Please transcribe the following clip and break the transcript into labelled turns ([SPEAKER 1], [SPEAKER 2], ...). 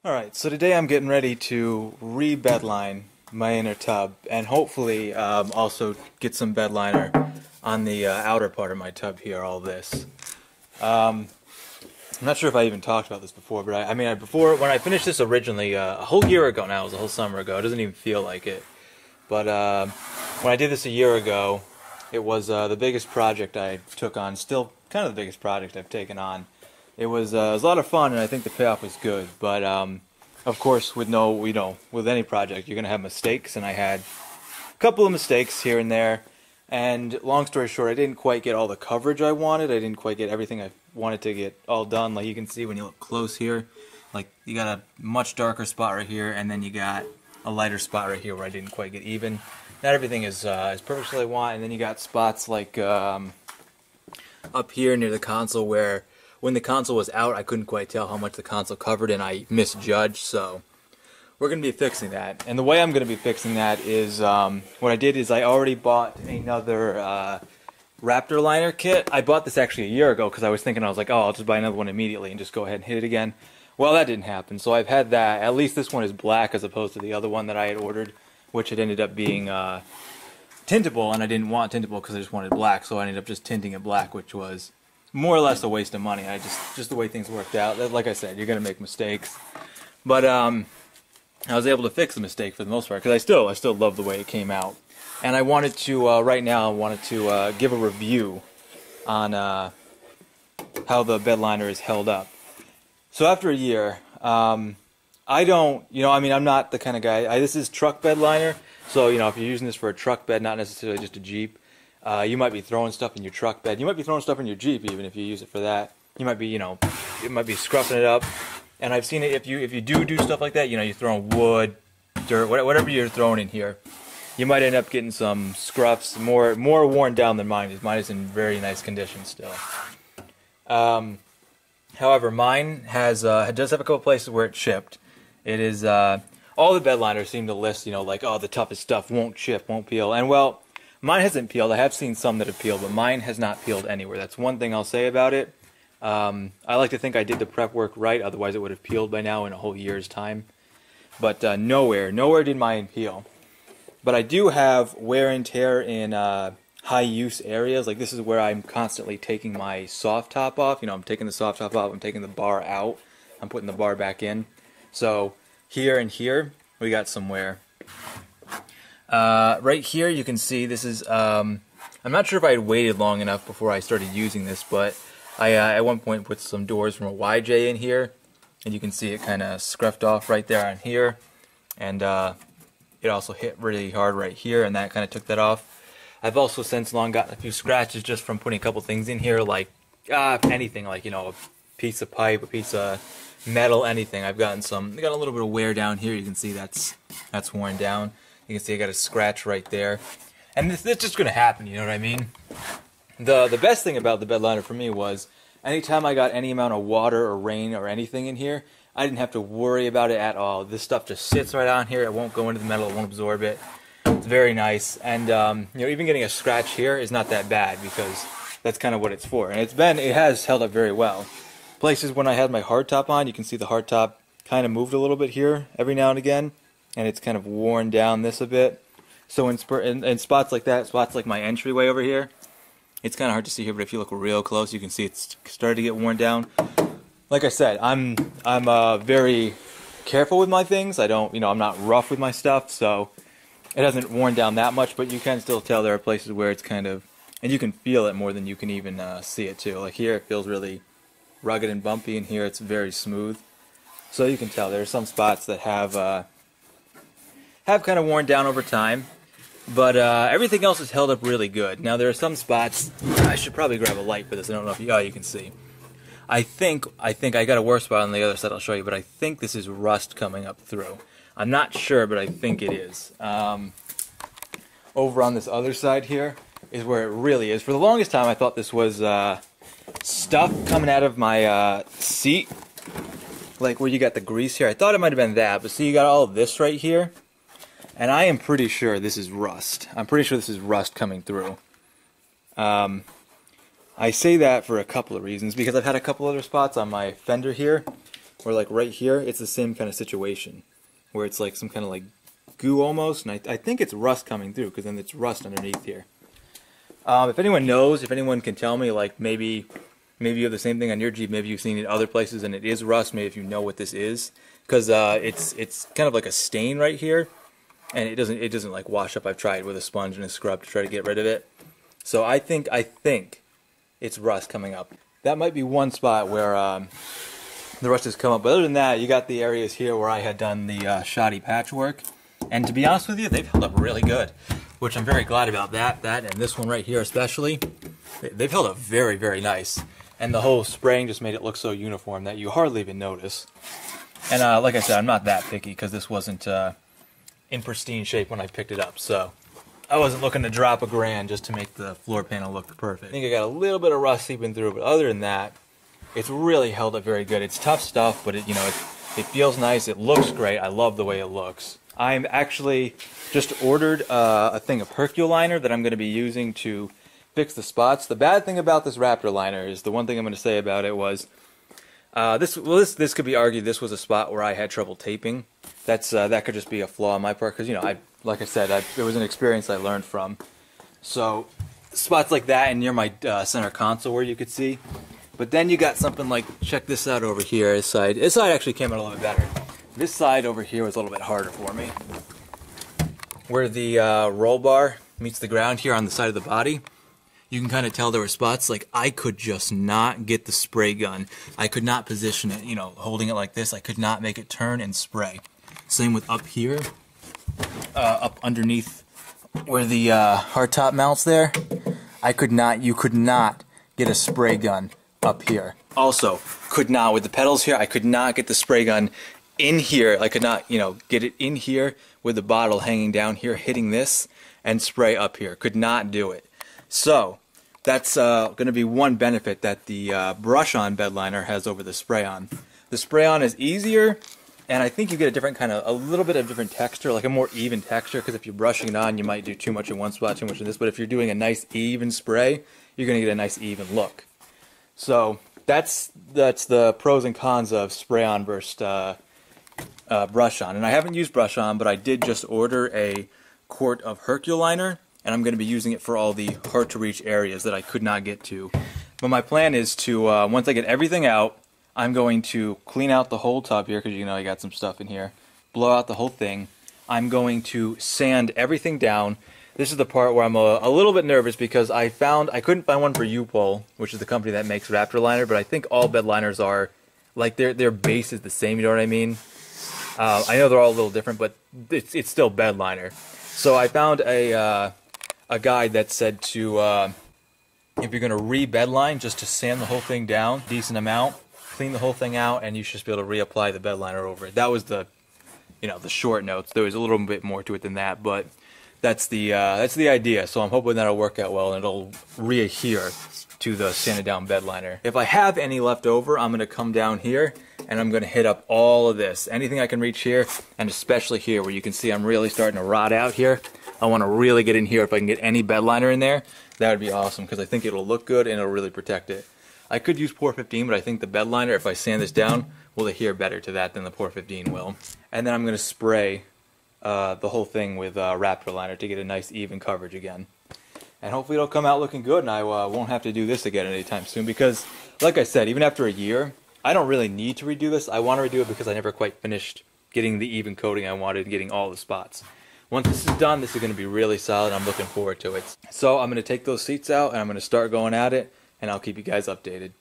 [SPEAKER 1] Alright, so today I'm getting ready to re-bedline my inner tub and hopefully also get some bedliner on the outer part of my tub here, all this. I'm not sure if I even talked about this before, but before, when I finished this originally, a whole year ago now, it was a whole summer ago, it doesn't even feel like it, but when I did this a year ago, it was the biggest project I took on, still kind of the biggest project I've taken on. It was a lot of fun, and I think the payoff was good. But of course, with any project, you're gonna have mistakes, and I had a couple of mistakes here and there. And long story short, I didn't quite get all the coverage I wanted. I didn't quite get everything I wanted to get all done. Like you can see when you look close here, like you got a much darker spot right here, and then you got a lighter spot right here where I didn't quite get even. Not everything is perfect as I want, and then you got spots like up here near the console where, when the console was out, I couldn't quite tell how much the console covered, and I misjudged, so we're going to be fixing that. And the way I'm going to be fixing that is, what I did is I already bought another Raptor liner kit. I bought this actually a year ago because I was like, oh, I'll just buy another one immediately and just go ahead and hit it again. Well, that didn't happen, so I've had that. At least this one is black as opposed to the other one that I had ordered, which had ended up being tintable, and I didn't want tintable because I just wanted black, so I ended up just tinting it black, which was more or less a waste of money. Just the way things worked out. Like I said, you're gonna make mistakes, but I was able to fix the mistake for the most part because I still love the way it came out. And I wanted to right now give a review on how the bed liner is held up. So after a year, I'm not the kind of guy. This is truck bed liner, so if you're using this for a truck bed, not necessarily just a Jeep. You might be throwing stuff in your truck bed. You might be throwing stuff in your Jeep even if you use it for that. You might be, it might be scruffing it up. And I've seen it if you do stuff like that, you're throwing wood, dirt, whatever you're throwing in here, you might end up getting some scruffs, more worn down than mine is. Mine is in very nice condition still. However, mine does have a couple places where it chipped. It is all the bed liners seem to list, like, oh, the toughest stuff won't chip, won't peel, and well, mine hasn't peeled. I have seen some that have peeled, but mine has not peeled anywhere. That's one thing I'll say about it. I like to think I did the prep work right, otherwise it would have peeled by now in a whole year's time. But nowhere did mine peel. But I do have wear and tear in high use areas. Like this is where I'm constantly taking my soft top off. I'm taking the soft top off, I'm taking the bar out, I'm putting the bar back in. So here and here, we got some wear. Right here you can see this is, I'm not sure if I had waited long enough before I started using this, but I at one point put some doors from a YJ in here, and you can see it kind of scruffed off right there on here, and it also hit really hard right here, and that kind of took that off. I've also since long gotten a few scratches just from putting a couple things in here, like anything, like a piece of pipe, a piece of metal, anything. I got a little bit of wear down here. You can see that's worn down. You can see I got a scratch right there. And this is just going to happen, you know what I mean? The best thing about the bed liner for me was anytime I got any amount of water or rain or anything in here, I didn't have to worry about it at all. This stuff just sits right on here. It won't go into the metal. It won't absorb it. It's very nice. And even getting a scratch here is not that bad because that's kind of what it's for. And it has held up very well. Places when I had my hardtop on, you can see the hardtop kind of moved a little bit here every now and again. And it's kind of worn down this a bit. So in spots like that, spots like my entryway over here, it's kind of hard to see here, but if you look real close, you can see it's started to get worn down. Like I said, I'm very careful with my things. I'm not rough with my stuff, so it hasn't worn down that much, but you can still tell there are places where it's kind of, and you can feel it more than you can even see it too. Like here, it feels really rugged and bumpy, and here it's very smooth. So you can tell there are some spots that have kind of worn down over time, but everything else has held up really good. Now there are some spots, I should probably grab a light for this, I don't know if you can see. I think I got a worse spot on the other side I'll show you, but I think this is rust coming up through. I'm not sure, but I think it is. Over on this other side here is where it really is. For the longest time I thought this was stuff coming out of my seat, like where you got the grease here. I thought it might have been that, but see you got all of this right here. And I am pretty sure this is rust. I'm pretty sure this is rust coming through. I say that for a couple of reasons, because I've had a couple other spots on my fender here where like right here, it's the same kind of situation, where it's like some kind of like goo almost, and I think it's rust coming through, because then it's rust underneath here. If anyone knows, if anyone can tell me, like maybe you have the same thing on your Jeep, maybe you've seen it other places and it is rust, maybe if you know what this is, because it's kind of like a stain right here, and it doesn't like wash up. I've tried with a sponge and a scrub to try to get rid of it. So I think it's rust coming up. That might be one spot where the rust has come up, but other than that, you got the areas here where I had done the shoddy patchwork, and to be honest with you, they've held up really good, which I'm very glad about. That and this one right here especially, they've held up very, very nice. And the whole spraying just made it look so uniform that you hardly even notice. And like I said, I'm not that picky, because this wasn't in pristine shape when I picked it up, so I wasn't looking to drop $1,000 just to make the floor panel look perfect. I think I got a little bit of rust seeping through, but other than that, it's really held up very good. It's tough stuff, but it feels nice. It looks great. I love the way it looks. I'm actually just ordered a thing of Hercule liner that I'm going to be using to fix the spots. The bad thing about this Raptor liner is, the one thing I'm going to say about it was, this could be argued this was a spot where I had trouble taping. That could just be a flaw on my part, because like I said, it was an experience I learned from. So spots like that, and near my center console where you could see. But then you got something like, check this out over here. This side actually came out a little bit better. This side over here was a little bit harder for me. Where the roll bar meets the ground here on the side of the body, you can kind of tell there were spots like I could just not get the spray gun. I could not position it, holding it like this. I could not make it turn and spray. Same with up here, up underneath where the hardtop mounts there. You could not get a spray gun up here. Also, could not with the pedals here. I could not get the spray gun in here. I could not, get it in here with the bottle hanging down here, hitting this, and spray up here. Could not do it. So that's going to be one benefit that the brush-on bed liner has over the spray-on. The spray-on is easier, and I think you get a little bit of different texture, like a more even texture, because if you're brushing it on, you might do too much in one spot, too much in this, but if you're doing a nice even spray, you're going to get a nice even look. So that's the pros and cons of spray-on versus brush-on. And I haven't used brush-on, but I did just order a quart of Hercule liner, and I'm going to be using it for all the hard-to-reach areas that I could not get to. But my plan is to, once I get everything out, I'm going to clean out the whole tub here, because I got some stuff in here, blow out the whole thing. I'm going to sand everything down. This is the part where I'm a little bit nervous, because I couldn't find one for U-Pole, which is the company that makes Raptor liner, but I think all bed liners are, like, their base is the same, you know what I mean? I know they're all a little different, but it's still bed liner. So I found a guide that said to, if you're going to re-bedline, just to sand the whole thing down, decent amount, clean the whole thing out, and you should just be able to reapply the bed liner over it. That was the short notes. There was a little bit more to it than that, but that's the idea. So I'm hoping that'll work out well, and it'll re-adhere to the sanded down bed liner. If I have any left over, I'm going to come down here, and I'm going to hit up all of this. Anything I can reach here, and especially here where you can see I'm really starting to rot out here. I want to really get in here. If I can get any bed liner in there, that would be awesome, because I think it'll look good and it'll really protect it. I could use Pour 15, but I think the bed liner, if I sand this down, will adhere better to that than the Pour 15 will. And then I'm going to spray the whole thing with Raptor liner to get a nice even coverage again. And hopefully it'll come out looking good, and I won't have to do this again anytime soon, because, like I said, even after a year, I don't really need to redo this. I want to redo it because I never quite finished getting the even coating I wanted and getting all the spots. Once this is done, this is going to be really solid. I'm looking forward to it. So I'm going to take those seats out, and I'm going to start going at it, and I'll keep you guys updated.